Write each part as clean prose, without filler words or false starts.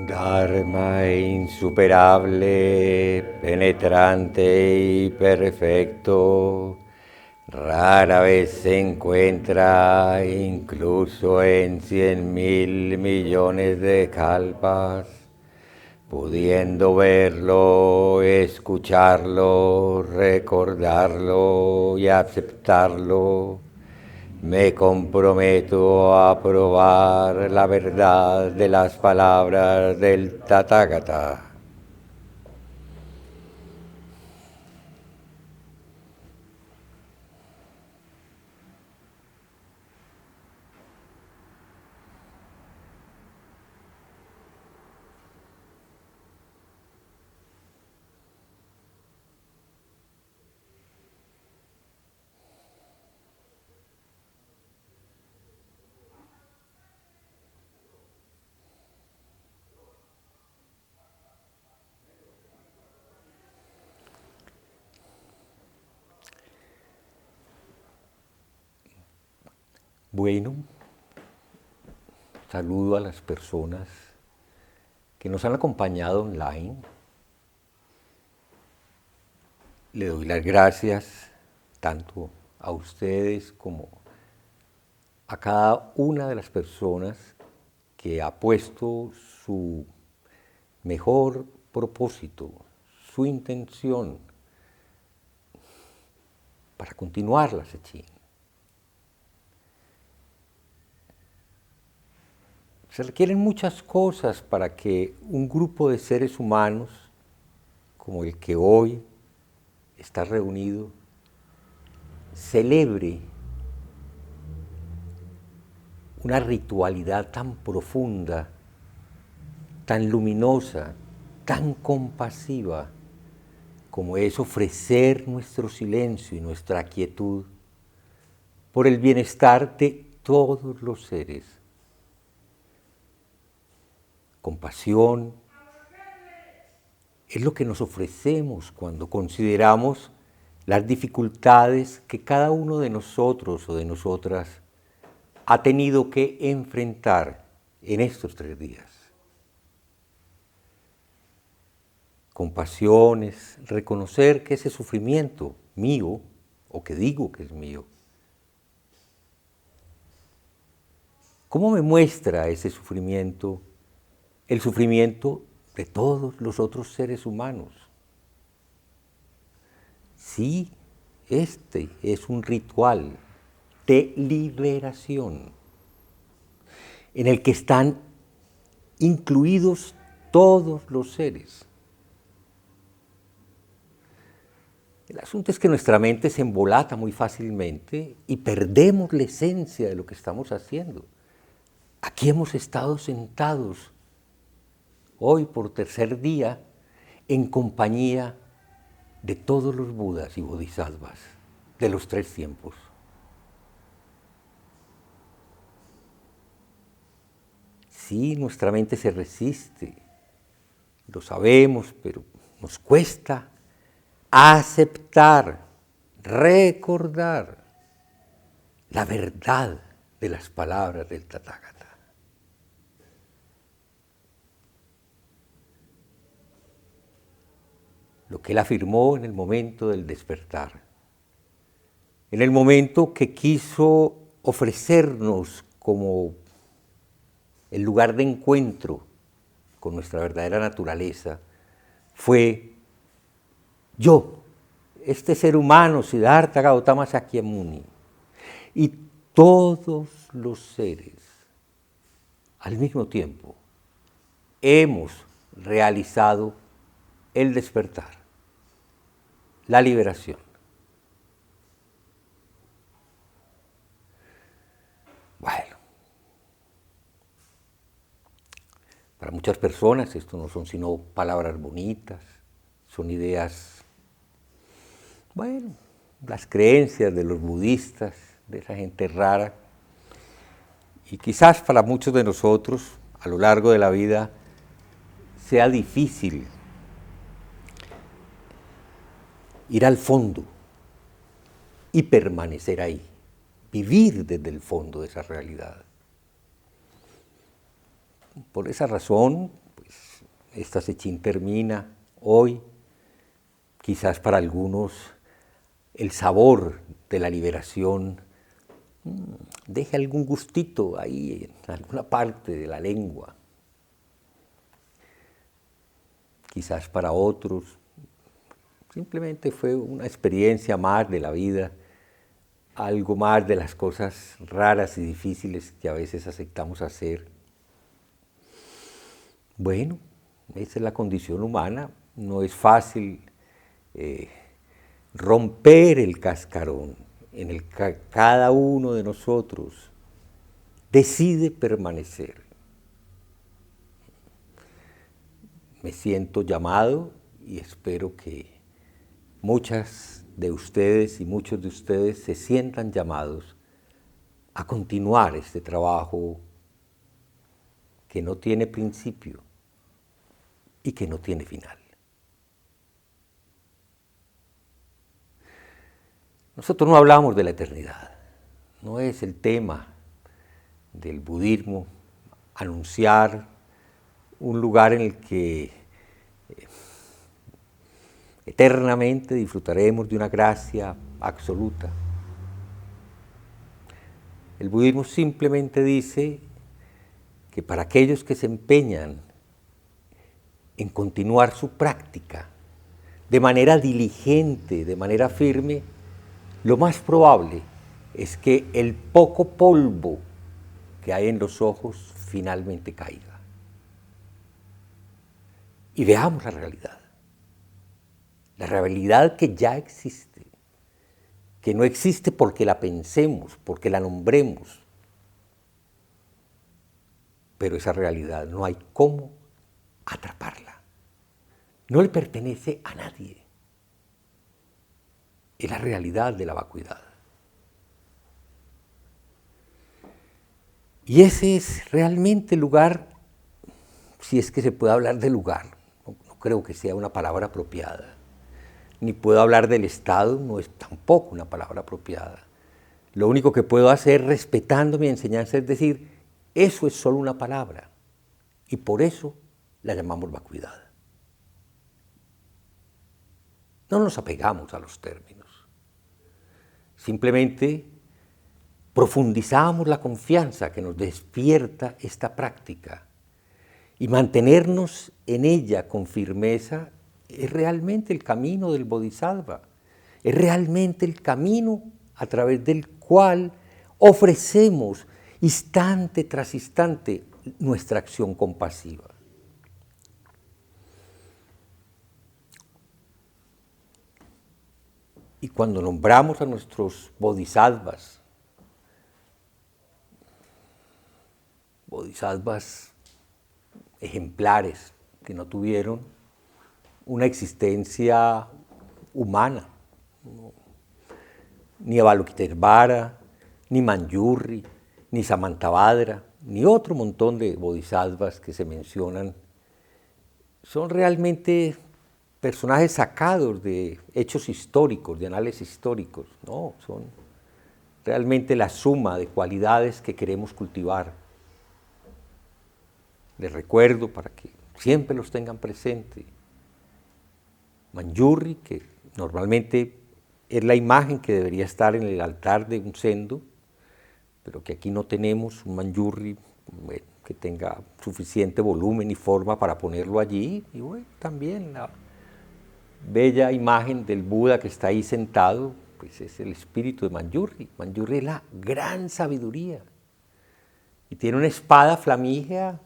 Dharma insuperable, penetrante y perfecto, rara vez se encuentra incluso en 100.000 millones de kalpas, pudiendo verlo, escucharlo, recordarlo y aceptarlo. Me comprometo a probar la verdad de las palabras del Tathagata. Bueno, saludo a las personas que nos han acompañado online. Le doy las gracias tanto a ustedes como a cada una de las personas que ha puesto su mejor propósito, su intención para continuar la Sechín. Se requieren muchas cosas para que un grupo de seres humanos, como el que hoy está reunido, celebre una ritualidad tan profunda, tan luminosa, tan compasiva, como es ofrecer nuestro silencio y nuestra quietud por el bienestar de todos los seres. Compasión es lo que nos ofrecemos cuando consideramos las dificultades que cada uno de nosotros o de nosotras ha tenido que enfrentar en estos 3 días. Compasión es reconocer que ese sufrimiento mío, o que digo que es mío, ¿cómo me muestra ese sufrimiento? El sufrimiento de todos los otros seres humanos. Sí, este es un ritual de liberación en el que están incluidos todos los seres. El asunto es que nuestra mente se embolata muy fácilmente y perdemos la esencia de lo que estamos haciendo. Aquí hemos estado sentados hoy por 3er día en compañía de todos los Budas y Bodhisattvas de los 3 tiempos. Sí, nuestra mente se resiste, lo sabemos, pero nos cuesta aceptar, recordar la verdad de las palabras del Tathagata. Lo que él afirmó en el momento del despertar, en el momento que quiso ofrecernos como el lugar de encuentro con nuestra verdadera naturaleza, fue yo, este ser humano, Siddhartha Gautama Sakyamuni, y todos los seres, al mismo tiempo, hemos realizado el despertar, la liberación. Bueno, para muchas personas esto no son sino palabras bonitas, son ideas, bueno, las creencias de los budistas, de esa gente rara, y quizás para muchos de nosotros, a lo largo de la vida, sea difícil ir al fondo y permanecer ahí, vivir desde el fondo de esa realidad. por esa razón, pues, esta sechín termina hoy. Quizás para algunos el sabor de la liberación deje algún gustito ahí en alguna parte de la lengua. Quizás para otros simplemente fue una experiencia más de la vida, algo más de las cosas raras y difíciles que a veces aceptamos hacer. Bueno, esa es la condición humana, no es fácil romper el cascarón en el que cada uno de nosotros decide permanecer. Me siento llamado y espero que muchas de ustedes y muchos de ustedes se sientan llamados a continuar este trabajo que no tiene principio y que no tiene final. Nosotros no hablamos de la eternidad, no es el tema del budismo anunciar un lugar en el que eternamente disfrutaremos de una gracia absoluta. El budismo simplemente dice que para aquellos que se empeñan en continuar su práctica de manera diligente, de manera firme, lo más probable es que el poco polvo que hay en los ojos finalmente caiga. Y veamos la realidad que ya existe, que no existe porque la pensemos, porque la nombremos, pero esa realidad no hay cómo atraparla. No le pertenece a nadie. Es la realidad de la vacuidad. Y ese es realmente el lugar, si es que se puede hablar de lugar, no creo que sea una palabra apropiada, ni puedo hablar del Estado, no es tampoco una palabra apropiada. Lo único que puedo hacer, respetando mi enseñanza, es decir, eso es solo una palabra, y por eso la llamamos vacuidad. No nos apegamos a los términos, simplemente profundizamos la confianza que nos despierta esta práctica y mantenernos en ella con firmeza es realmente el camino del Bodhisattva, es realmente el camino a través del cual ofrecemos instante tras instante nuestra acción compasiva. Y cuando nombramos a nuestros bodhisattvas ejemplares que no tuvieron una existencia humana, ni Avalokitesvara, ni Manjusri, ni Samantabhadra, ni otro montón de bodhisattvas que se mencionan, son realmente personajes sacados de hechos históricos, de anales históricos, no, son realmente la suma de cualidades que queremos cultivar. Les recuerdo para que siempre los tengan presente. Manjusri, que normalmente es la imagen que debería estar en el altar de un sendo, pero que aquí no tenemos un Manjusri que tenga suficiente volumen y forma para ponerlo allí, y bueno, también la bella imagen del Buda que está ahí sentado, pues es el espíritu de Manjusri. Manjusri es la gran sabiduría y tiene una espada flamígea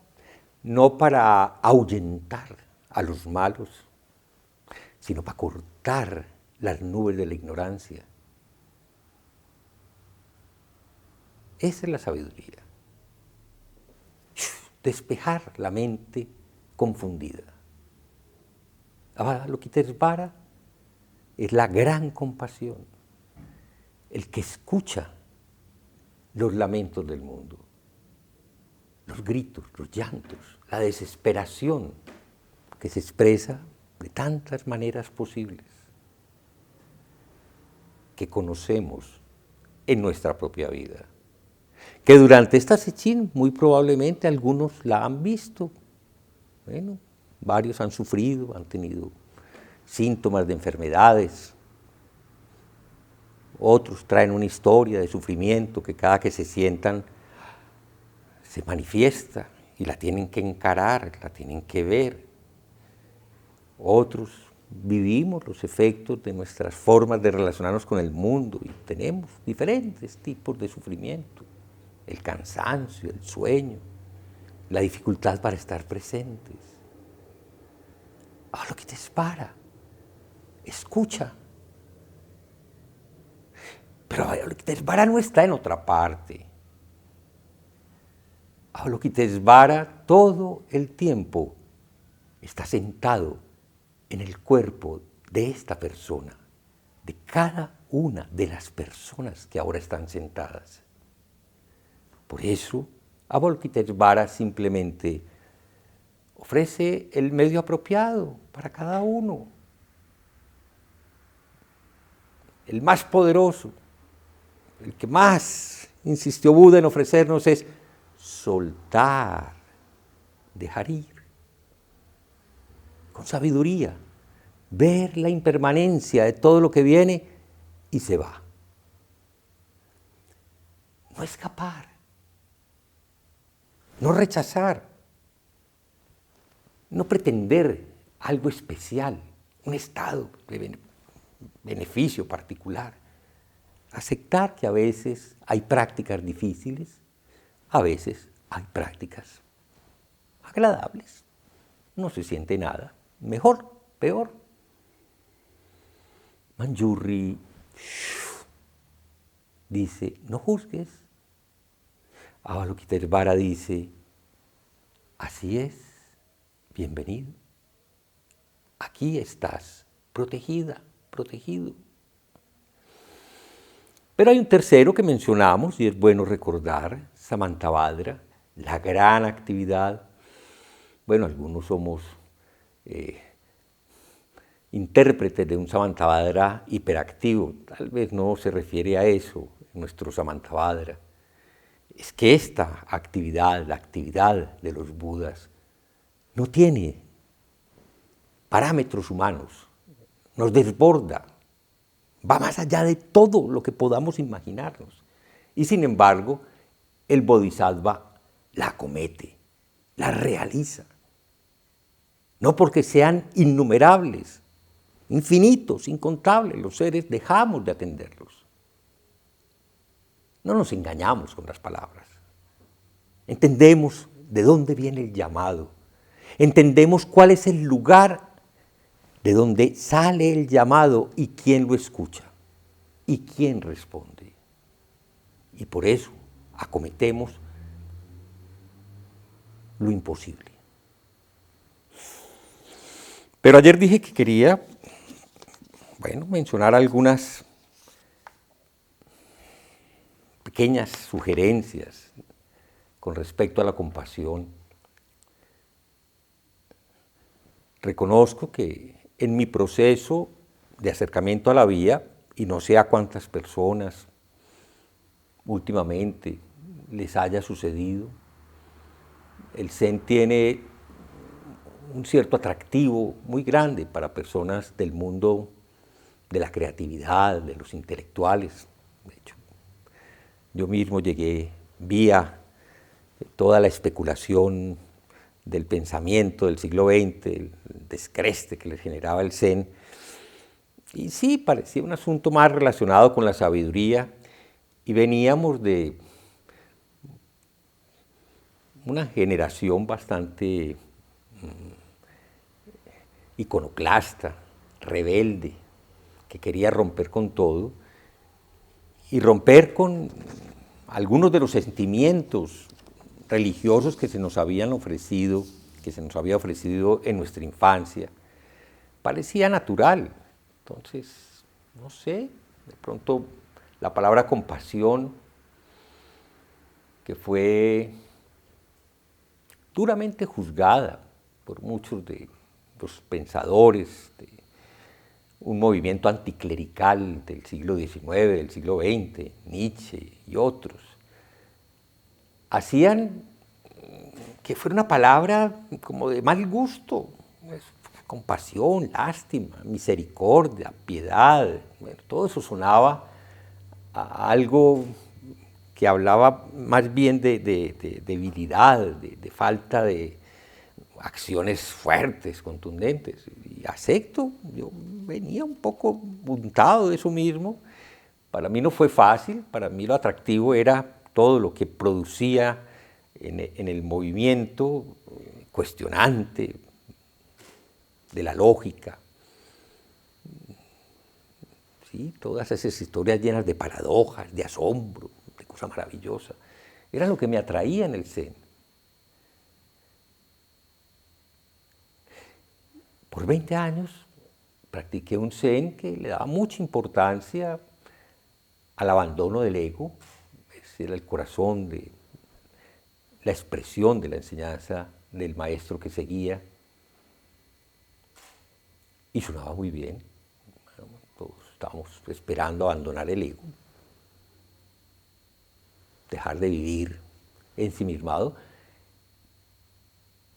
no para ahuyentar a los malos, sino para cortar las nubes de la ignorancia. Esa es la sabiduría. Despejar la mente confundida. Avalokitesvara es la gran compasión, el que escucha los lamentos del mundo, los gritos, los llantos, la desesperación que se expresa de tantas maneras posibles que conocemos en nuestra propia vida, que durante esta Sechín muy probablemente algunos la han visto. Bueno, varios han sufrido, han tenido síntomas de enfermedades, otros traen una historia de sufrimiento que cada que se sientan se manifiesta y la tienen que encarar, la tienen que ver. Otros vivimos los efectos de nuestras formas de relacionarnos con el mundo y tenemos diferentes tipos de sufrimiento. El cansancio, el sueño, la dificultad para estar presentes. Avalokitesvara, escucha. Pero Avalokitesvara no está en otra parte. Avalokitesvara todo el tiempo está sentado en el cuerpo de esta persona, de cada una de las personas que ahora están sentadas. Por eso, Avalokitesvara simplemente ofrece el medio apropiado para cada uno, el más poderoso, el que más insistió Buda en ofrecernos es soltar, dejar ir, con sabiduría, ver la impermanencia de todo lo que viene y se va. No escapar, no rechazar, no pretender algo especial, un estado de beneficio particular. Aceptar que a veces hay prácticas difíciles, a veces hay prácticas agradables. No se siente nada, mejor, peor. Manjusri dice, no juzgues. Avalokitesvara dice, así es, bienvenido. Aquí estás, protegida, protegido. Pero hay un tercero que mencionamos y es bueno recordar, Samantabhadra, la gran actividad. Bueno, algunos somos intérpretes de un Samantabhadra hiperactivo, tal vez no se refiere a eso nuestro Samantabhadra. Es que esta actividad, la actividad de los Budas, no tiene parámetros humanos, nos desborda, va más allá de todo lo que podamos imaginarnos. Y sin embargo, el Bodhisattva la acomete, la realiza. No porque sean innumerables, infinitos, incontables los seres, dejamos de atenderlos. No nos engañamos con las palabras. Entendemos de dónde viene el llamado. Entendemos cuál es el lugar de donde sale el llamado y quién lo escucha y quién responde. Y por eso acometemos lo imposible. Pero ayer dije que quería, mencionar algunas pequeñas sugerencias con respecto a la compasión. Reconozco que en mi proceso de acercamiento a la vía, y no sé a cuántas personas últimamente les haya sucedido, el Zen tiene un cierto atractivo muy grande para personas del mundo de la creatividad, de los intelectuales. De hecho, yo mismo llegué vía toda la especulación del pensamiento del siglo XX, el descreste que le generaba el Zen. Y sí, parecía un asunto más relacionado con la sabiduría y veníamos de una generación bastante iconoclasta, rebelde, que quería romper con todo y romper con algunos de los sentimientos religiosos que se nos habían ofrecido, que se nos había ofrecido en nuestra infancia. Parecía natural. Entonces, no sé, de pronto la palabra compasión, que fue duramente juzgada por muchos de los pensadores de un movimiento anticlerical del siglo XIX, del siglo XX, Nietzsche y otros, hacían que fuera una palabra como de mal gusto, pues, compasión, lástima, misericordia, piedad, bueno, todo eso sonaba a algo que hablaba más bien de debilidad, de falta de acciones fuertes, contundentes. Y acepto, yo venía un poco untado de eso mismo. Para mí no fue fácil, para mí lo atractivo era todo lo que producía en el movimiento cuestionante de la lógica, ¿sí? Todas esas historias llenas de paradojas, de asombro, de cosa maravillosa. Era lo que me atraía en el Zen. Por 20 años practiqué un Zen que le daba mucha importancia al abandono del ego. Ese era el corazón de la expresión de la enseñanza del maestro que seguía. Y sonaba muy bien. Todos estábamos esperando abandonar el ego, dejar de vivir ensimismado.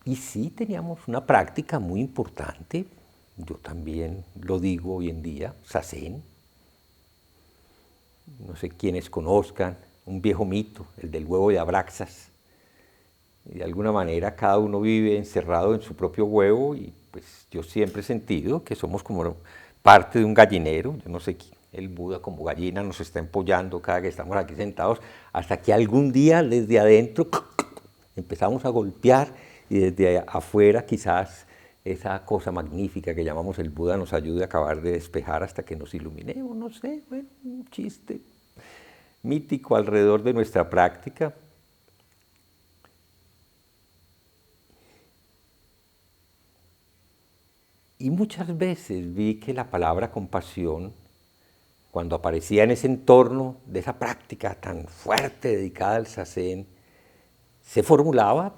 Y sí teníamos una práctica muy importante, yo también lo digo hoy en día, Zazen. No sé quiénes conozcan un viejo mito, el del huevo de Abraxas. Y de alguna manera cada uno vive encerrado en su propio huevo y pues yo siempre he sentido que somos como parte de un gallinero. Yo no sé quién, el Buda como gallina nos está empollando cada que estamos aquí sentados, hasta que algún día desde adentro empezamos a golpear y desde afuera quizás esa cosa magnífica que llamamos el Buda nos ayude a acabar de despejar hasta que nos iluminemos. No sé, bueno, un chiste mítico alrededor de nuestra práctica. Y muchas veces vi que la palabra compasión, cuando aparecía en ese entorno de esa práctica tan fuerte dedicada al Zazen, se formulaba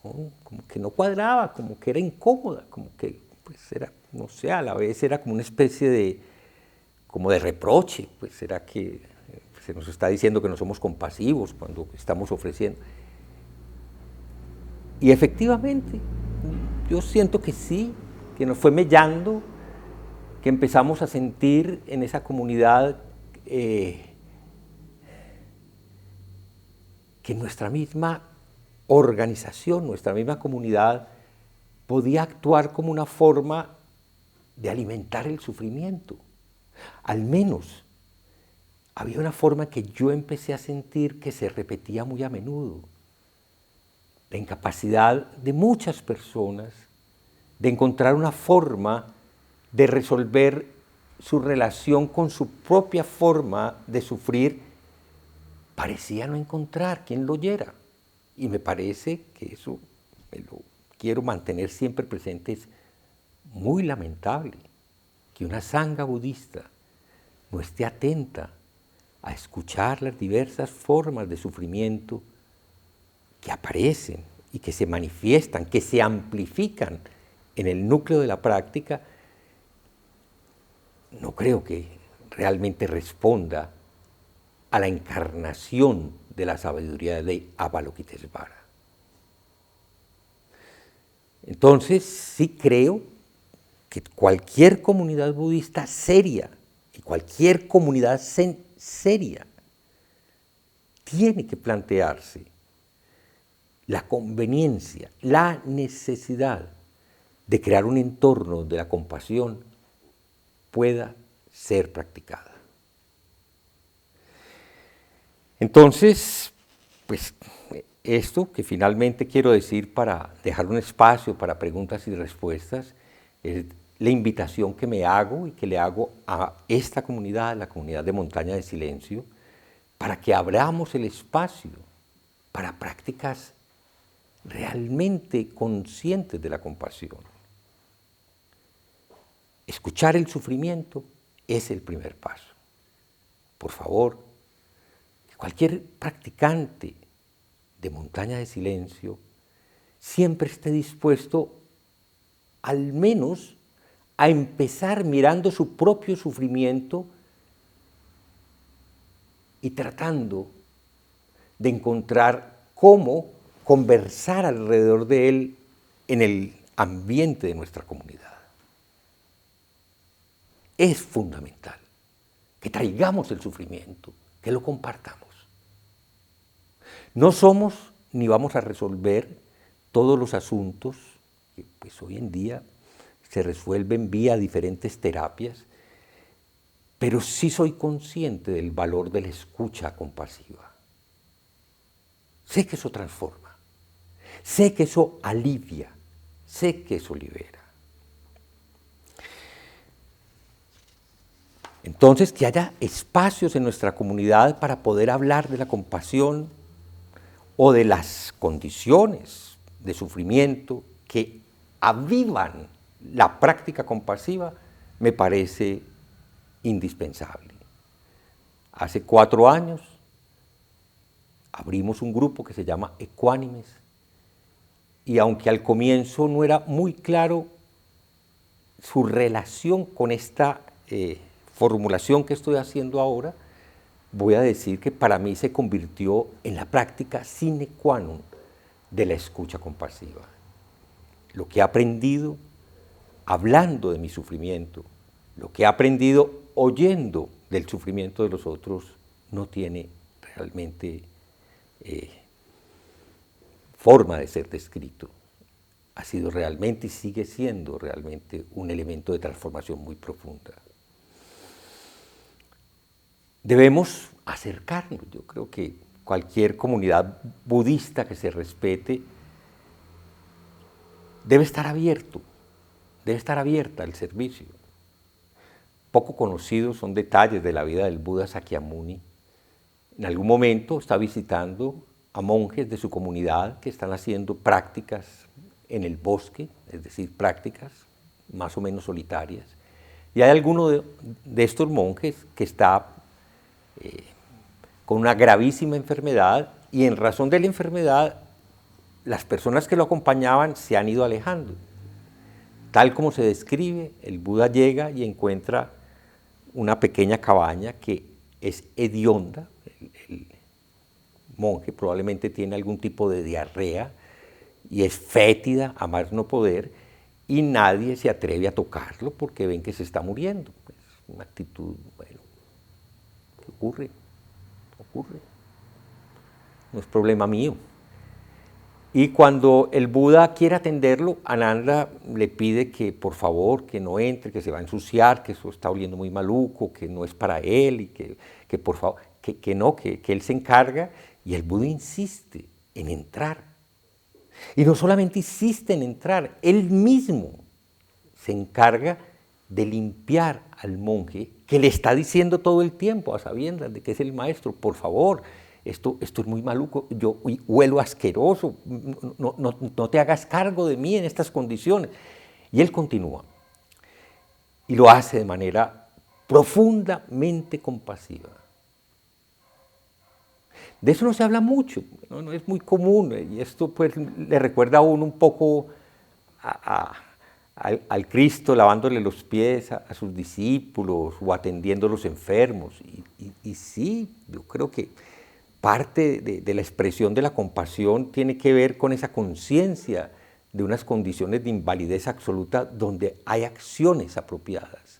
como que no cuadraba, como que era incómoda, como que pues era, no sé, a la vez era como una especie de, como de reproche, pues será que se nos está diciendo que no somos compasivos cuando estamos ofreciendo. Y efectivamente, yo siento que sí, que nos fue mellando, que empezamos a sentir en esa comunidad que nuestra misma organización, nuestra misma comunidad podía actuar como una forma de alimentar el sufrimiento. Al menos había una forma que yo empecé a sentir que se repetía muy a menudo. La incapacidad de muchas personas de encontrar una forma de resolver su relación con su propia forma de sufrir, parecía no encontrar quien lo oyera. Y me parece que eso me lo quiero mantener siempre presente. Es muy lamentable que una sangha budista no esté atenta a escuchar las diversas formas de sufrimiento que aparecen y que se manifiestan, que se amplifican en el núcleo de la práctica. No creo que realmente responda a la encarnación de la sabiduría de Avalokitesvara. Entonces, sí creo que cualquier comunidad budista seria y cualquier comunidad zen seria tiene que plantearse la conveniencia, la necesidad de crear un entorno donde la compasión pueda ser practicada. Entonces, pues esto que finalmente quiero decir para dejar un espacio para preguntas y respuestas es la invitación que me hago y que le hago a esta comunidad, la comunidad de Montaña de Silencio, para que abramos el espacio para prácticas realmente conscientes de la compasión. Escuchar el sufrimiento es el primer paso. Por favor, que cualquier practicante de Montaña de Silencio siempre esté dispuesto al menos a empezar mirando su propio sufrimiento y tratando de encontrar cómo conversar alrededor de él en el ambiente de nuestra comunidad. Es fundamental que traigamos el sufrimiento, que lo compartamos. No somos ni vamos a resolver todos los asuntos que pues, hoy en día se resuelven vía diferentes terapias, pero sí soy consciente del valor de la escucha compasiva. Sé que eso transforma, sé que eso alivia, sé que eso libera. Entonces, que haya espacios en nuestra comunidad para poder hablar de la compasión o de las condiciones de sufrimiento que avivan la práctica compasiva, me parece indispensable. Hace 4 años abrimos un grupo que se llama Ecuánimes, y aunque al comienzo no era muy claro su relación con esta formulación que estoy haciendo ahora, voy a decir que para mí se convirtió en la práctica sine qua non de la escucha compasiva. Lo que he aprendido hablando de mi sufrimiento, lo que he aprendido oyendo del sufrimiento de los otros, no tiene realmente forma de ser descrito. Ha sido realmente y sigue siendo realmente un elemento de transformación muy profunda. Debemos acercarnos. Yo creo que cualquier comunidad budista que se respete debe estar abierta al servicio. Poco conocidos son detalles de la vida del Buda Sakyamuni. En algún momento está visitando a monjes de su comunidad que están haciendo prácticas en el bosque, es decir, prácticas más o menos solitarias. Y hay alguno de estos monjes que está con una gravísima enfermedad, y en razón de la enfermedad las personas que lo acompañaban se han ido alejando. Tal como se describe, el Buda llega y encuentra una pequeña cabaña que es hedionda. El monje probablemente tiene algún tipo de diarrea y es fétida a más no poder, y nadie se atreve a tocarlo porque ven que se está muriendo. Es una actitud, bueno, ¿qué ocurre? No es problema mío. Y cuando el Buda quiere atenderlo, Ananda le pide que por favor, que no entre, que se va a ensuciar, que eso está oliendo muy maluco, que no es para él, y que por favor, que él se encarga, y el Buda insiste en entrar. Y no solamente insiste en entrar, él mismo se encarga de limpiar al monje, que le está diciendo todo el tiempo, a sabiendas de que es el maestro, por favor, esto es muy maluco, yo huelo asqueroso, no te hagas cargo de mí en estas condiciones. Y él continúa, y lo hace de manera profundamente compasiva. De eso no se habla mucho, no es muy común, y esto pues le recuerda a uno un poco al Cristo lavándole los pies a sus discípulos o atendiendo a los enfermos. Y sí, yo creo que parte de la expresión de la compasión tiene que ver con esa conciencia de unas condiciones de invalidez absoluta donde hay acciones apropiadas.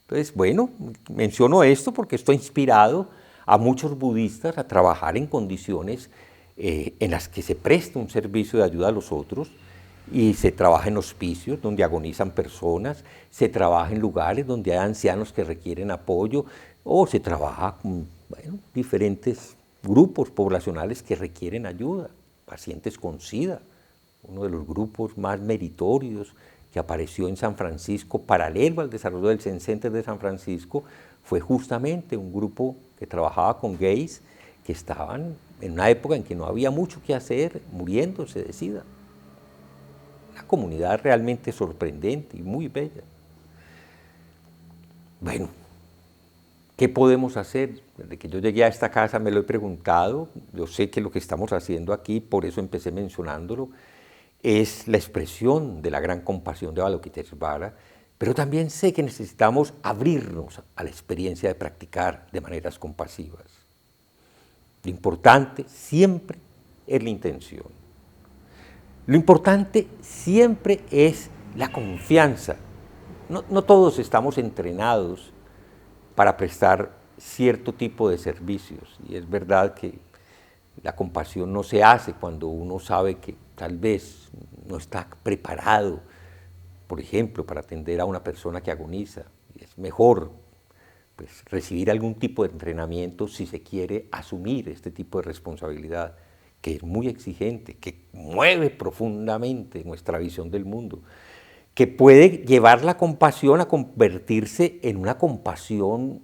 Entonces, bueno, menciono esto porque esto ha inspirado a muchos budistas a trabajar en condiciones en las que se presta un servicio de ayuda a los otros, y se trabaja en hospicios donde agonizan personas, se trabaja en lugares donde hay ancianos que requieren apoyo, o se trabaja con diferentes grupos poblacionales que requieren ayuda, pacientes con SIDA, uno de los grupos más meritorios que apareció en San Francisco, paralelo al desarrollo del Zen Center de San Francisco, fue justamente un grupo que trabajaba con gays que estaban en una época en que no había mucho que hacer, muriéndose de SIDA. Una comunidad realmente sorprendente y muy bella. Bueno, ¿qué podemos hacer? Desde que yo llegué a esta casa me lo he preguntado. Yo sé que lo que estamos haciendo aquí, por eso empecé mencionándolo, es la expresión de la gran compasión de Avalokiteshvara, pero también sé que necesitamos abrirnos a la experiencia de practicar de maneras compasivas. Lo importante siempre es la intención. Lo importante siempre es la confianza. No todos estamos entrenados para prestar cierto tipo de servicios. Y es verdad que la compasión no se hace cuando uno sabe que tal vez no está preparado, por ejemplo, para atender a una persona que agoniza. Es mejor pues, recibir algún tipo de entrenamiento si se quiere asumir este tipo de responsabilidad, que es muy exigente, que mueve profundamente nuestra visión del mundo, que puede llevar la compasión a convertirse en una compasión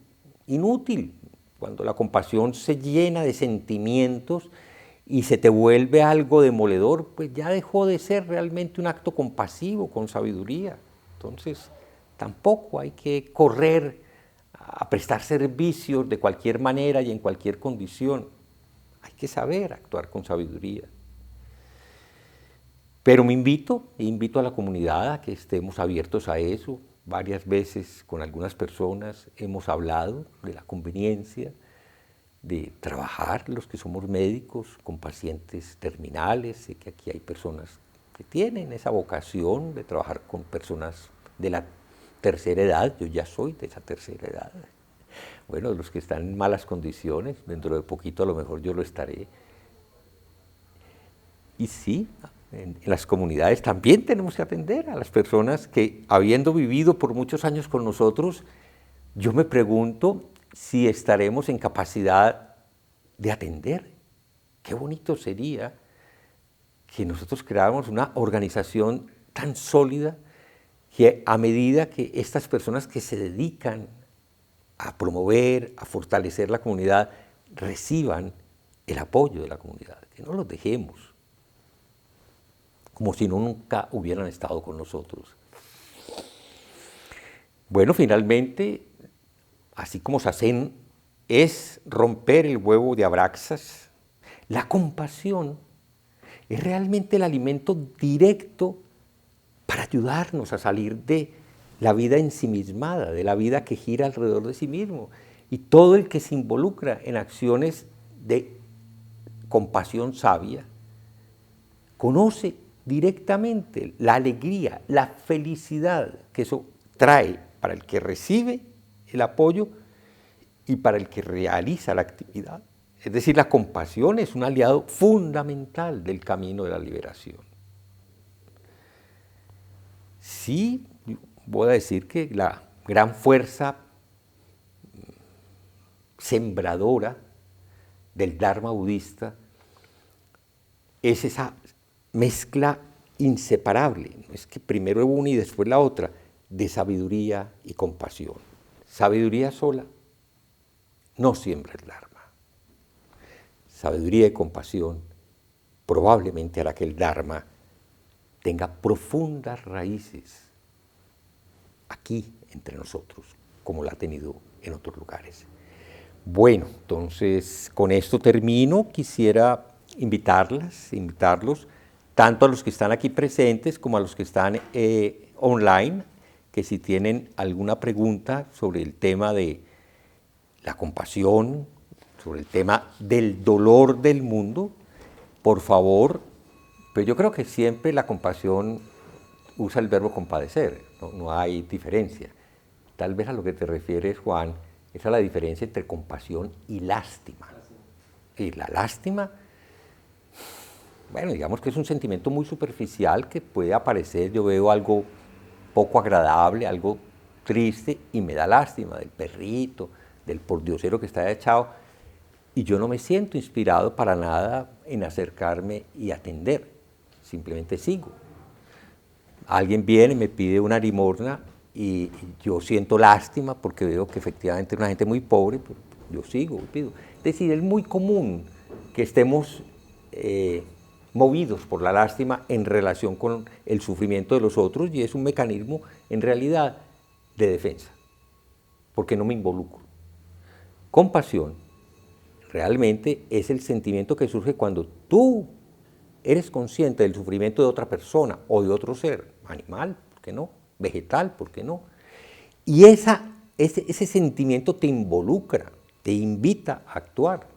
inútil, cuando la compasión se llena de sentimientos y se te vuelve algo demoledor, pues ya dejó de ser realmente un acto compasivo, con sabiduría. Entonces, tampoco hay que correr a prestar servicios de cualquier manera y en cualquier condición. Hay que saber actuar con sabiduría. Pero invito a la comunidad a que estemos abiertos a eso. Varias veces con algunas personas hemos hablado de la conveniencia de trabajar, los que somos médicos, con pacientes terminales. Sé que aquí hay personas que tienen esa vocación de trabajar con personas de la tercera edad. Yo ya soy de esa tercera edad. Bueno, los que están en malas condiciones, dentro de poquito a lo mejor yo lo estaré. Y sí, en las comunidades también tenemos que atender a las personas que, habiendo vivido por muchos años con nosotros, yo me pregunto si estaremos en capacidad de atender. Qué bonito sería que nosotros creáramos una organización tan sólida que a medida que estas personas que se dedican a promover, a fortalecer la comunidad, reciban el apoyo de la comunidad, que no los dejemos como si nunca hubieran estado con nosotros. Bueno, finalmente, así como Sacén es romper el huevo de Abraxas, la compasión es realmente el alimento directo para ayudarnos a salir de la vida ensimismada, de la vida que gira alrededor de sí mismo. Y todo el que se involucra en acciones de compasión sabia conoce directamente la alegría, la felicidad que eso trae para el que recibe el apoyo y para el que realiza la actividad. Es decir, la compasión es un aliado fundamental del camino de la liberación. Sí, voy a decir que la gran fuerza sembradora del Dharma budista es esa mezcla inseparable, no es que primero una y después la otra, de sabiduría y compasión. Sabiduría sola no siembra el Dharma. Sabiduría y compasión probablemente hará que el Dharma tenga profundas raíces aquí entre nosotros, como la ha tenido en otros lugares. Bueno, entonces con esto termino. Quisiera invitarlos, tanto a los que están aquí presentes como a los que están online, que si tienen alguna pregunta sobre el tema de la compasión, sobre el tema del dolor del mundo, por favor, pero yo creo que siempre la compasión usa el verbo compadecer, no hay diferencia. Tal vez a lo que te refieres, Juan, es a la diferencia entre compasión y lástima. Y la lástima, bueno, digamos que es un sentimiento muy superficial que puede aparecer, yo veo algo poco agradable, algo triste, y me da lástima del perrito, del pordiosero que está echado, y yo no me siento inspirado para nada en acercarme y atender, simplemente sigo. Alguien viene y me pide una limosna y yo siento lástima porque veo que efectivamente es una gente muy pobre, pero yo sigo, pido. Es decir, es muy común que estemos movidos por la lástima en relación con el sufrimiento de los otros, y es un mecanismo en realidad de defensa, porque no me involucro. Compasión realmente es el sentimiento que surge cuando tú eres consciente del sufrimiento de otra persona o de otro ser, animal, ¿por qué no? Vegetal, ¿por qué no? Y ese sentimiento te involucra, te invita a actuar.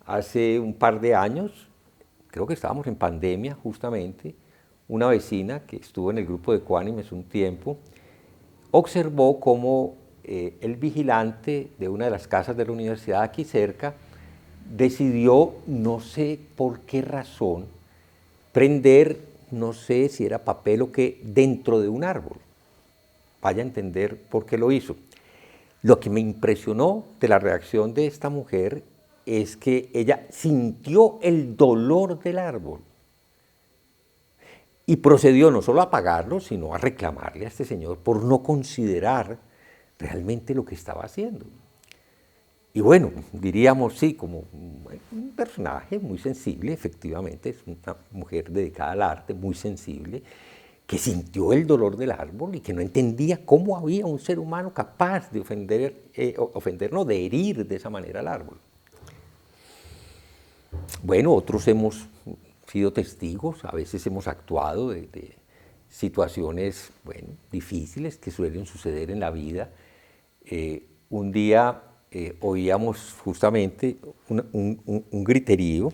hace un par de años, creo que estábamos en pandemia justamente, una vecina que estuvo en el grupo de Ecuánimes un tiempo, observó cómo el vigilante de una de las casas de la universidad aquí cerca decidió, no sé por qué razón, prender, no sé si era papel o qué, dentro de un árbol. Vaya a entender por qué lo hizo. Lo que me impresionó de la reacción de esta mujer es que ella sintió el dolor del árbol y procedió no solo a apagarlo, sino a reclamarle a este señor por no considerar realmente lo que estaba haciendo. Y bueno, diríamos sí, como un personaje muy sensible, efectivamente, es una mujer dedicada al arte, muy sensible, que sintió el dolor del árbol y que no entendía cómo había un ser humano capaz de ofender, no, de herir de esa manera al árbol. Bueno, otros hemos sido testigos, a veces hemos actuado de situaciones, bueno, difíciles que suelen suceder en la vida. Un día oíamos justamente un griterío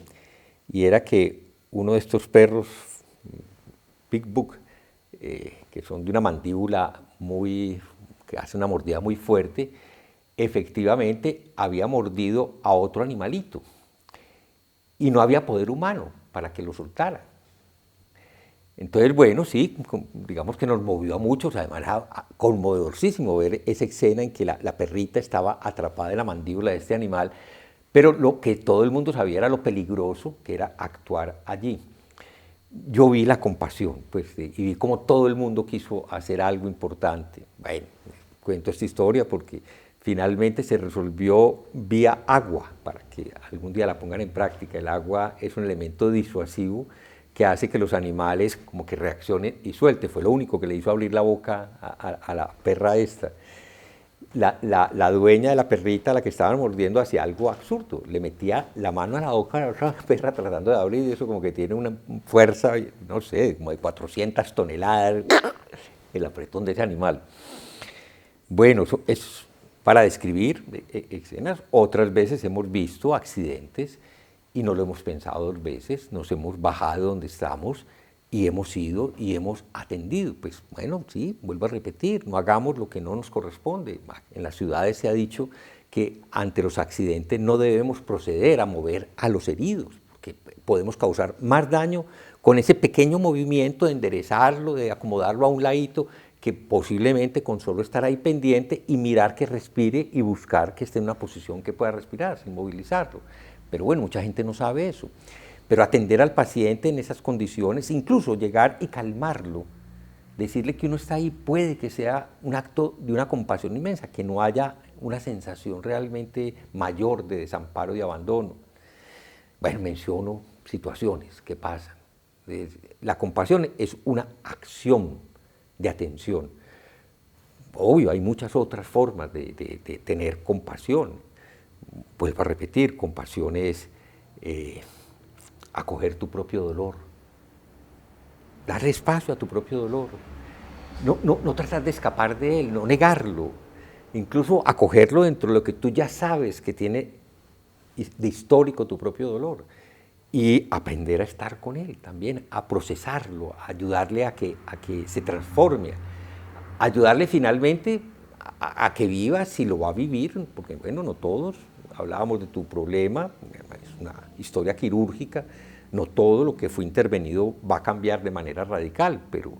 y era que uno de estos perros, Big Book, que son de una mandíbula que hace una mordida muy fuerte, efectivamente había mordido a otro animalito y no había poder humano para que lo soltara. Entonces, bueno, sí, digamos que nos movió a muchos, además era conmovedorísimo ver esa escena en que la perrita estaba atrapada en la mandíbula de este animal, pero lo que todo el mundo sabía era lo peligroso que era actuar allí. Yo vi la compasión, pues, y vi cómo todo el mundo quiso hacer algo importante. Bueno, cuento esta historia porque finalmente se resolvió vía agua, para que algún día la pongan en práctica. El agua es un elemento disuasivo que hace que los animales como que reaccionen y suelten. Fue lo único que le hizo abrir la boca a la perra esta. La dueña de la perrita a la que estaban mordiendo hacía algo absurdo, le metía la mano a la boca a la otra perra tratando de abrir, y eso como que tiene una fuerza, no sé, como de 400 toneladas, el apretón de ese animal. Bueno, eso es para describir escenas. Otras veces hemos visto accidentes y no lo hemos pensado dos veces, nos hemos bajado donde estamos y hemos ido y hemos atendido. Pues bueno, sí, vuelvo a repetir, no hagamos lo que no nos corresponde. En las ciudades se ha dicho que ante los accidentes no debemos proceder a mover a los heridos, porque podemos causar más daño con ese pequeño movimiento de enderezarlo, de acomodarlo a un ladito, que posiblemente con solo estar ahí pendiente y mirar que respire y buscar que esté en una posición que pueda respirar sin movilizarlo. Pero bueno, mucha gente no sabe eso. Pero atender al paciente en esas condiciones, incluso llegar y calmarlo, decirle que uno está ahí, puede que sea un acto de una compasión inmensa, que no haya una sensación realmente mayor de desamparo y abandono. Bueno, menciono situaciones que pasan. La compasión es una acción de atención. Obvio, hay muchas otras formas de tener compasión. Vuelvo a repetir, compasión es acoger tu propio dolor, darle espacio a tu propio dolor, no tratar de escapar de él, no negarlo, incluso acogerlo dentro de lo que tú ya sabes que tiene de histórico tu propio dolor, y aprender a estar con él también, a procesarlo, a ayudarle a que se transforme, a ayudarle finalmente a que viva si lo va a vivir, porque bueno, no todos, hablábamos de tu problema, es una historia quirúrgica, no todo lo que fue intervenido va a cambiar de manera radical, pero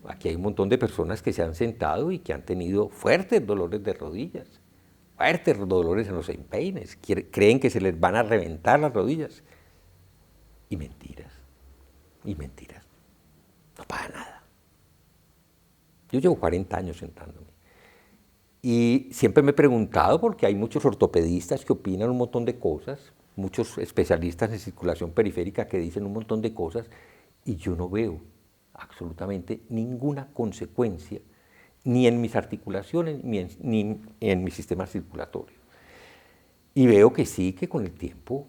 aquí hay un montón de personas que se han sentado y que han tenido fuertes dolores de rodillas, fuertes dolores en los empeines, creen que se les van a reventar las rodillas. Y mentiras, no pasa nada. Yo llevo 40 años sentándome. Y siempre me he preguntado, porque hay muchos ortopedistas que opinan un montón de cosas, muchos especialistas en circulación periférica que dicen un montón de cosas, y yo no veo absolutamente ninguna consecuencia, ni en mis articulaciones, ni en mi sistema circulatorio. Y veo que sí, que con el tiempo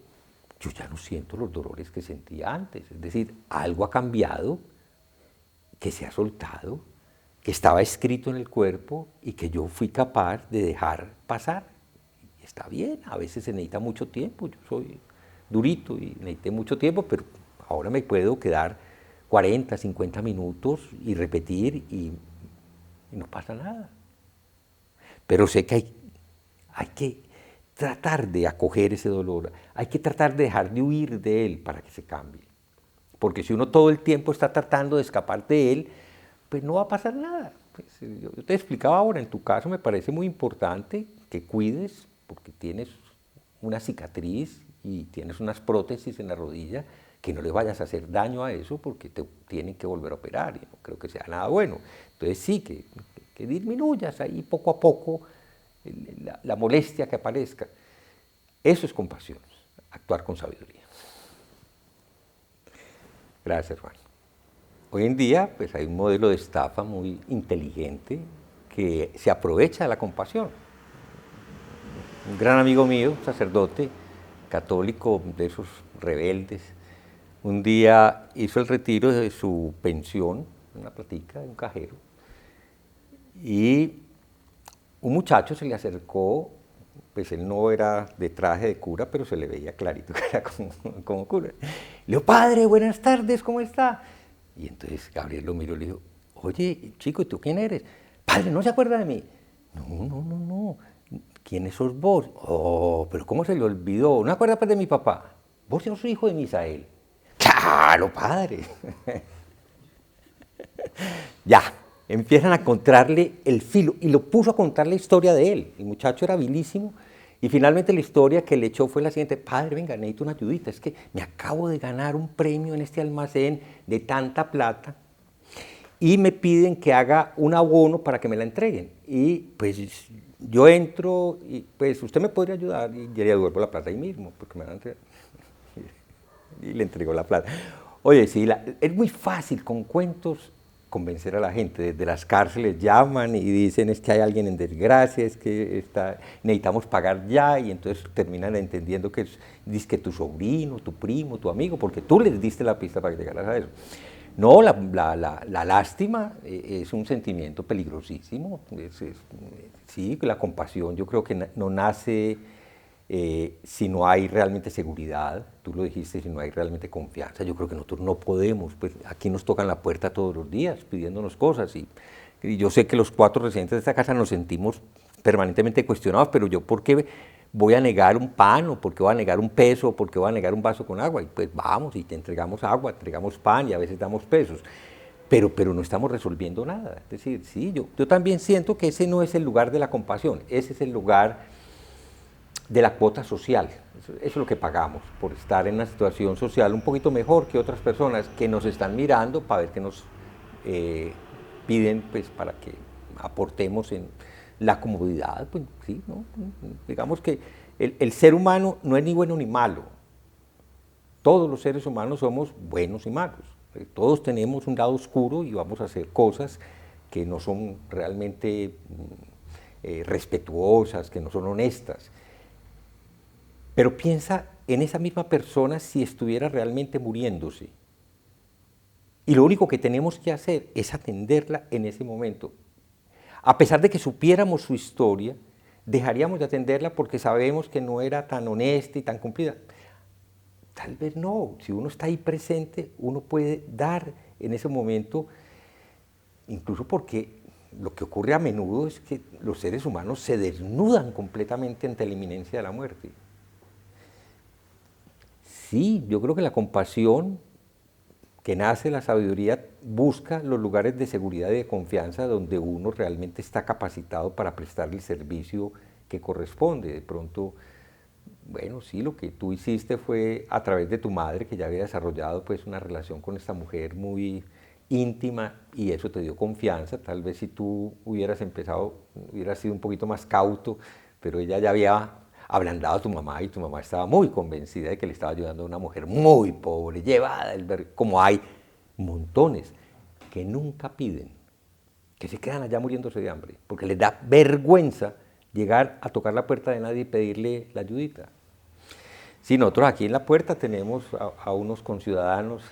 yo ya no siento los dolores que sentía antes. Es decir, algo ha cambiado, que se ha soltado, que estaba escrito en el cuerpo y que yo fui capaz de dejar pasar. Y está bien, a veces se necesita mucho tiempo. Yo soy durito y necesité mucho tiempo, pero ahora me puedo quedar 40, 50 minutos y repetir y no pasa nada. Pero sé que hay que tratar de acoger ese dolor, hay que tratar de dejar de huir de él para que se cambie. Porque si uno todo el tiempo está tratando de escapar de él, pues no va a pasar nada. Pues, yo te explicaba ahora, en tu caso me parece muy importante que cuides, porque tienes una cicatriz y tienes unas prótesis en la rodilla, que no le vayas a hacer daño a eso porque te tienen que volver a operar y no creo que sea nada bueno. Entonces sí, que disminuyas ahí poco a poco la molestia que aparezca. Eso es compasión, actuar con sabiduría. Gracias, Juan. Hoy en día pues hay un modelo de estafa muy inteligente que se aprovecha de la compasión. Un gran amigo mío, sacerdote católico de esos rebeldes, un día hizo el retiro de su pensión, una platica de un cajero, y un muchacho se le acercó, pues él no era de traje de cura, pero se le veía clarito que era como cura. Le dijo, padre, buenas tardes, ¿cómo está? Y entonces Gabriel lo miró y le dijo, oye, chico, ¿y tú quién eres? Padre, ¿no se acuerda de mí? No. ¿Quién sos vos? Oh, pero ¿cómo se le olvidó? ¿No acuerdas pues de mi papá? Vos sos hijo de Misael. Claro, padre. Ya, empiezan a contarle el filo y lo puso a contar la historia de él. El muchacho era habilísimo y finalmente la historia que le echó fue la siguiente: padre, venga, necesito una ayudita, es que me acabo de ganar un premio en este almacén de tanta plata y me piden que haga un abono para que me la entreguen. Y pues yo entro y pues usted me podría ayudar y yo le devuelvo la plata ahí mismo, porque me van a entregar. Y le entregó la plata. Oye, sí, es muy fácil con cuentos convencer a la gente. Desde las cárceles llaman y dicen es que hay alguien en desgracia, es que necesitamos pagar ya, y entonces terminan entendiendo que es que tu sobrino, tu primo, tu amigo, porque tú les diste la pista para que llegaras a eso. No, la lástima es un sentimiento peligrosísimo. Sí, la compasión yo creo que no nace si no hay realmente seguridad, tú lo dijiste, si no hay realmente confianza. Yo creo que nosotros no podemos, pues aquí nos tocan la puerta todos los días pidiéndonos cosas y yo sé que los 4 residentes de esta casa nos sentimos permanentemente cuestionados, pero yo ¿por qué voy a negar un pan, o por qué voy a negar un peso, o por qué voy a negar un vaso con agua? Y pues vamos y te entregamos agua, entregamos pan y a veces damos pesos. Pero no estamos resolviendo nada. Es decir, sí, yo también siento que ese no es el lugar de la compasión, ese es el lugar de la cuota social. Eso es lo que pagamos por estar en una situación social un poquito mejor que otras personas que nos están mirando para ver qué nos piden, pues, para que aportemos en la comodidad. Pues sí, ¿no? Digamos que el ser humano no es ni bueno ni malo. Todos los seres humanos somos buenos y malos. Todos tenemos un lado oscuro y vamos a hacer cosas que no son realmente respetuosas, que no son honestas. Pero piensa en esa misma persona si estuviera realmente muriéndose. Y lo único que tenemos que hacer es atenderla en ese momento. A pesar de que supiéramos su historia, dejaríamos de atenderla porque sabemos que no era tan honesta y tan cumplida. Tal vez no. Si uno está ahí presente, uno puede dar en ese momento, incluso porque lo que ocurre a menudo es que los seres humanos se desnudan completamente ante la inminencia de la muerte. Sí, yo creo que la compasión que nace, la sabiduría, busca los lugares de seguridad y de confianza donde uno realmente está capacitado para prestar el servicio que corresponde. De pronto, bueno, sí, lo que tú hiciste fue a través de tu madre, que ya había desarrollado pues una relación con esta mujer muy íntima y eso te dio confianza. Tal vez si tú hubieras empezado, hubieras sido un poquito más cauto, pero ella ya había ablandado a tu mamá y tu mamá estaba muy convencida de que le estaba ayudando a una mujer muy pobre, llevada, como hay montones que nunca piden, que se quedan allá muriéndose de hambre, porque les da vergüenza llegar a tocar la puerta de nadie y pedirle la ayudita. Sí, nosotros aquí en la puerta tenemos a unos conciudadanos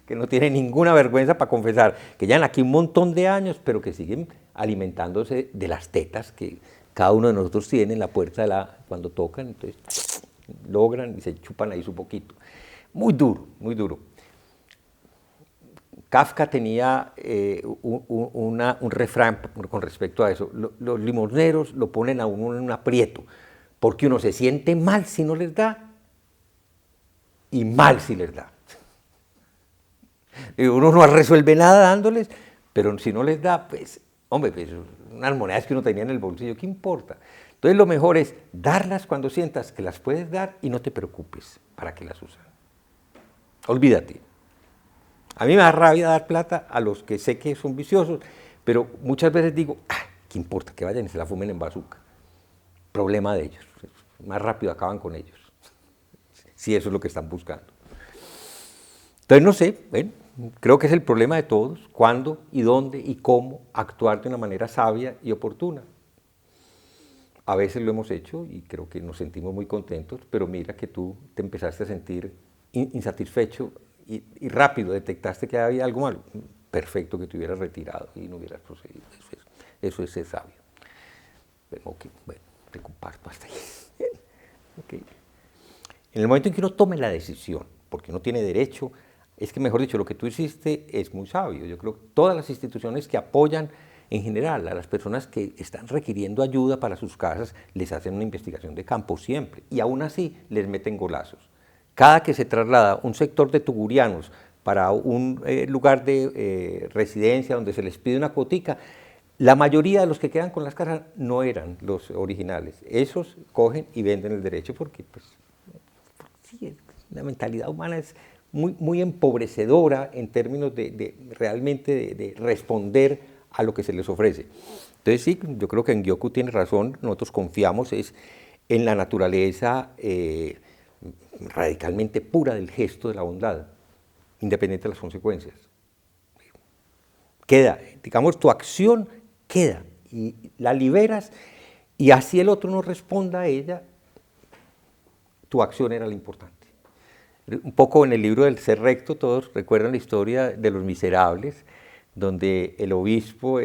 que no tienen ninguna vergüenza para confesar, que llevan aquí un montón de años, pero que siguen alimentándose de las tetas que cada uno de nosotros tiene en la puerta cuando tocan. Entonces, logran y se chupan ahí su poquito. Muy duro, muy duro. Kafka tenía un refrán con respecto a eso. Los limoneros lo ponen a uno en un aprieto, porque uno se siente mal si no les da y mal si les da. Uno no resuelve nada dándoles, pero si no les da, pues, hombre, pues, unas monedas que uno tenía en el bolsillo, ¿qué importa? Entonces lo mejor es darlas cuando sientas que las puedes dar y no te preocupes para que las usan. Olvídate. A mí me da rabia dar plata a los que sé que son viciosos, pero muchas veces digo, ¿qué importa? Que vayan y se la fumen en bazuca. Problema de ellos. Más rápido acaban con ellos. Si eso es lo que están buscando. Entonces no sé, bueno, creo que es el problema de todos, cuándo y dónde y cómo actuar de una manera sabia y oportuna. A veces lo hemos hecho y creo que nos sentimos muy contentos, pero mira que tú te empezaste a sentir insatisfecho y rápido detectaste que había algo malo. Perfecto que te hubieras retirado y no hubieras procedido. Eso es ser sabio. Bueno, te comparto hasta ahí. Okay. En el momento en que uno tome la decisión, porque uno tiene derecho, es que mejor dicho, lo que tú hiciste es muy sabio. Yo creo que todas las instituciones que apoyan en general a las personas que están requiriendo ayuda para sus casas, les hacen una investigación de campo siempre, y aún así les meten golazos. Cada que se traslada un sector de tugurianos para un lugar de residencia donde se les pide una cuotica, la mayoría de los que quedan con las casas no eran los originales. Esos cogen y venden el derecho porque, pues, sí, la mentalidad humana es muy empobrecedora en términos realmente de responder a lo que se les ofrece. Entonces sí, yo creo que Ngyoku tiene razón, nosotros confiamos en la naturaleza radicalmente pura del gesto de la bondad, independiente de las consecuencias. Queda, digamos, tu acción queda y la liberas y así el otro no responda a ella, tu acción era la importante. Un poco en el libro del Ser Recto, todos recuerdan la historia de los miserables, donde el obispo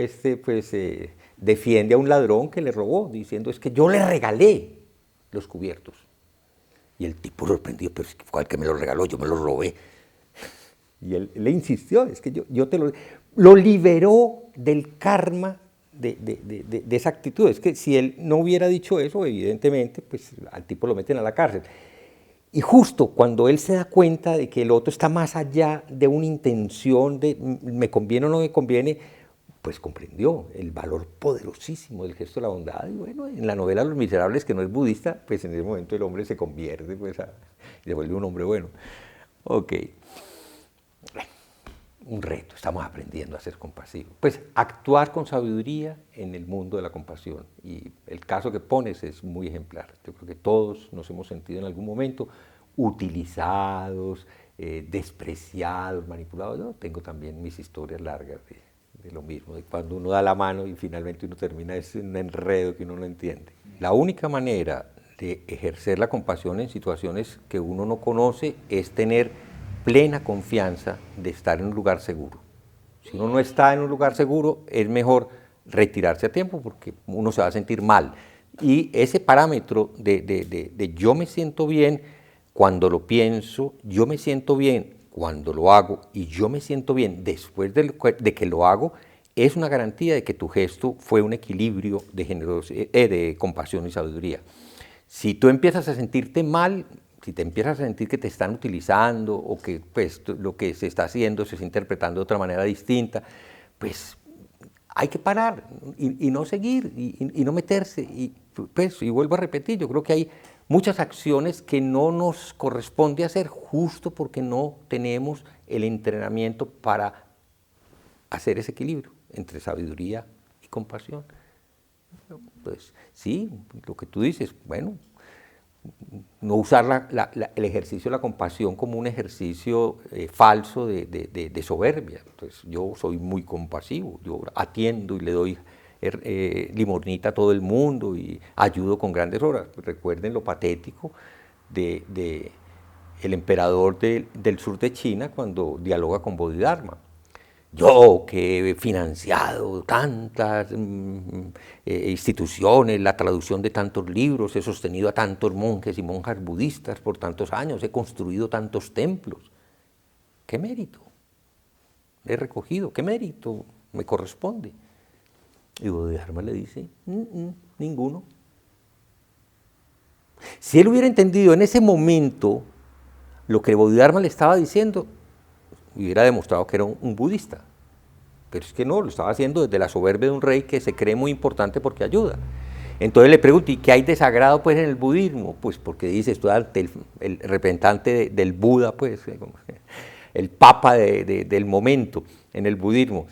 defiende a un ladrón que le robó, diciendo, es que yo le regalé los cubiertos. Y el tipo sorprendido, pero es que fue el que me los regaló, yo me los robé. Y él le insistió, es que yo te lo liberó del karma de esa actitud. Es que si él no hubiera dicho eso, evidentemente, pues al tipo lo meten a la cárcel. Y justo cuando él se da cuenta de que el otro está más allá de una intención de me conviene o no me conviene, pues comprendió el valor poderosísimo del gesto de la bondad. Y bueno, en la novela Los Miserables, que no es budista, pues en ese momento el hombre se convierte, pues, y se vuelve un hombre bueno. Ok. Un reto, estamos aprendiendo a ser compasivos. Pues actuar con sabiduría en el mundo de la compasión. Y el caso que pones es muy ejemplar. Yo creo que todos nos hemos sentido en algún momento utilizados, despreciados, manipulados. Yo tengo también mis historias largas de lo mismo, de cuando uno da la mano y finalmente uno termina es un enredo que uno no entiende. La única manera de ejercer la compasión en situaciones que uno no conoce es tener plena confianza de estar en un lugar seguro. Si uno no está en un lugar seguro, es mejor retirarse a tiempo porque uno se va a sentir mal. Y ese parámetro de yo me siento bien cuando lo pienso, yo me siento bien cuando lo hago y yo me siento bien después de que lo hago, es una garantía de que tu gesto fue un equilibrio de compasión y sabiduría. Si tú empiezas a sentirte mal, si te empiezas a sentir que te están utilizando o que pues, lo que se está haciendo se está interpretando de otra manera distinta, pues hay que parar y no seguir y no meterse. Y vuelvo a repetir, yo creo que hay muchas acciones que no nos corresponde hacer justo porque no tenemos el entrenamiento para hacer ese equilibrio entre sabiduría y compasión. Pues sí, lo que tú dices, bueno, no usar el ejercicio de la compasión como un ejercicio falso de soberbia. Entonces, yo soy muy compasivo, yo atiendo y le doy limosnita a todo el mundo y ayudo con grandes obras. Recuerden lo patético el emperador del sur de China cuando dialoga con Bodhidharma. Yo que he financiado tantas instituciones, la traducción de tantos libros, he sostenido a tantos monjes y monjas budistas por tantos años, he construido tantos templos. ¿Qué mérito he recogido? ¿Qué mérito me corresponde? Y Bodhidharma le dice, ninguno. Si él hubiera entendido en ese momento lo que Bodhidharma le estaba diciendo, hubiera demostrado que era un budista. Pero es que no, lo estaba haciendo desde la soberbia de un rey que se cree muy importante porque ayuda. Entonces le pregunto, ¿y qué hay de sagrado pues en el budismo? Pues porque dice, esto ante el representante del Buda, pues, el papa del momento en el budismo.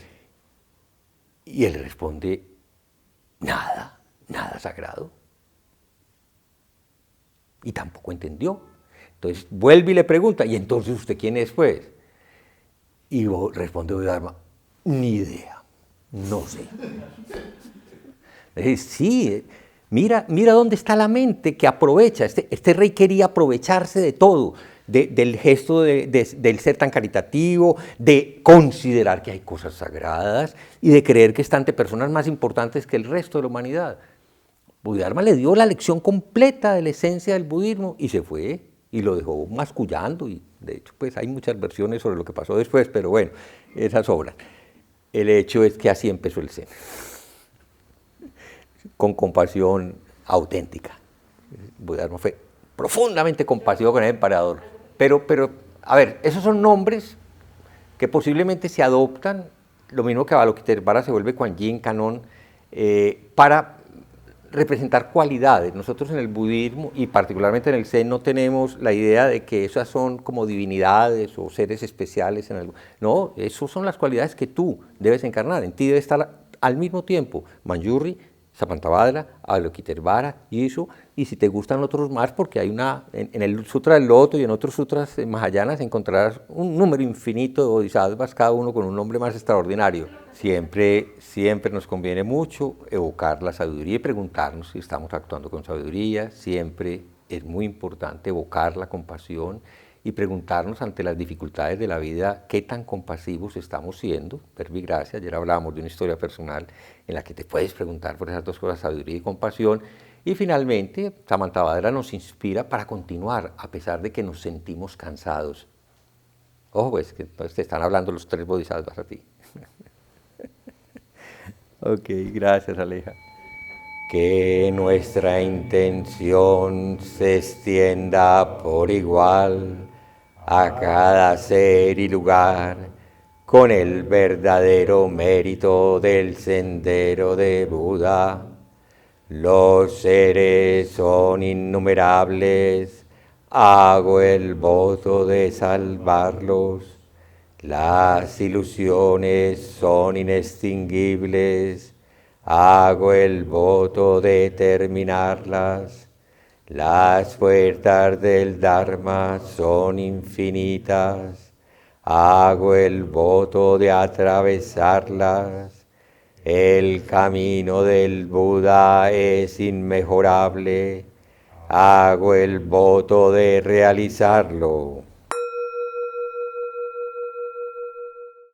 Y él responde, nada, nada sagrado. Y tampoco entendió. Entonces vuelve y le pregunta, ¿y entonces usted quién es pues? Y responde Bodhidharma, ni idea, no sé. Sí, mira dónde está la mente que aprovecha. Este rey quería aprovecharse de todo, del gesto del ser tan caritativo, de considerar que hay cosas sagradas y de creer que está ante personas más importantes que el resto de la humanidad. Bodhidharma le dio la lección completa de la esencia del budismo y se fue y lo dejó mascullando, y de hecho pues hay muchas versiones sobre lo que pasó después, pero bueno, esas sobran. El hecho es que así empezó el Zen, con compasión auténtica. Bodhidharma fue profundamente compasivo con el emperador, pero, a ver, esos son nombres que posiblemente se adoptan, lo mismo que Avalokitesvara se vuelve Kuan Yin, Kannon, para representar cualidades. Nosotros en el budismo y particularmente en el Zen no tenemos la idea de que esas son como divinidades o seres especiales. No, esas son las cualidades que tú debes encarnar. En ti debe estar al mismo tiempo Manjusri, Samantabhadra, Avalokitesvara, Yishu, y si te gustan otros más, porque hay en el Sutra del Loto y en otros sutras mahayanas encontrarás un número infinito de bodhisattvas, cada uno con un nombre más extraordinario. Siempre nos conviene mucho evocar la sabiduría y preguntarnos si estamos actuando con sabiduría. Siempre es muy importante evocar la compasión y preguntarnos ante las dificultades de la vida qué tan compasivos estamos siendo. Verbigracia, ayer hablábamos de una historia personal en la que te puedes preguntar por esas dos cosas, sabiduría y compasión. Y finalmente, Samantabhadra nos inspira para continuar a pesar de que nos sentimos cansados. Ojo, pues, que te están hablando los tres bodhisattvas a ti. Ok, gracias, Aleja. Que nuestra intención se extienda por igual a cada ser y lugar con el verdadero mérito del sendero de Buda. Los seres son innumerables, hago el voto de salvarlos. Las ilusiones son inextinguibles, hago el voto de terminarlas. Las puertas del Dharma son infinitas, hago el voto de atravesarlas. El camino del Buda es inmejorable, hago el voto de realizarlo.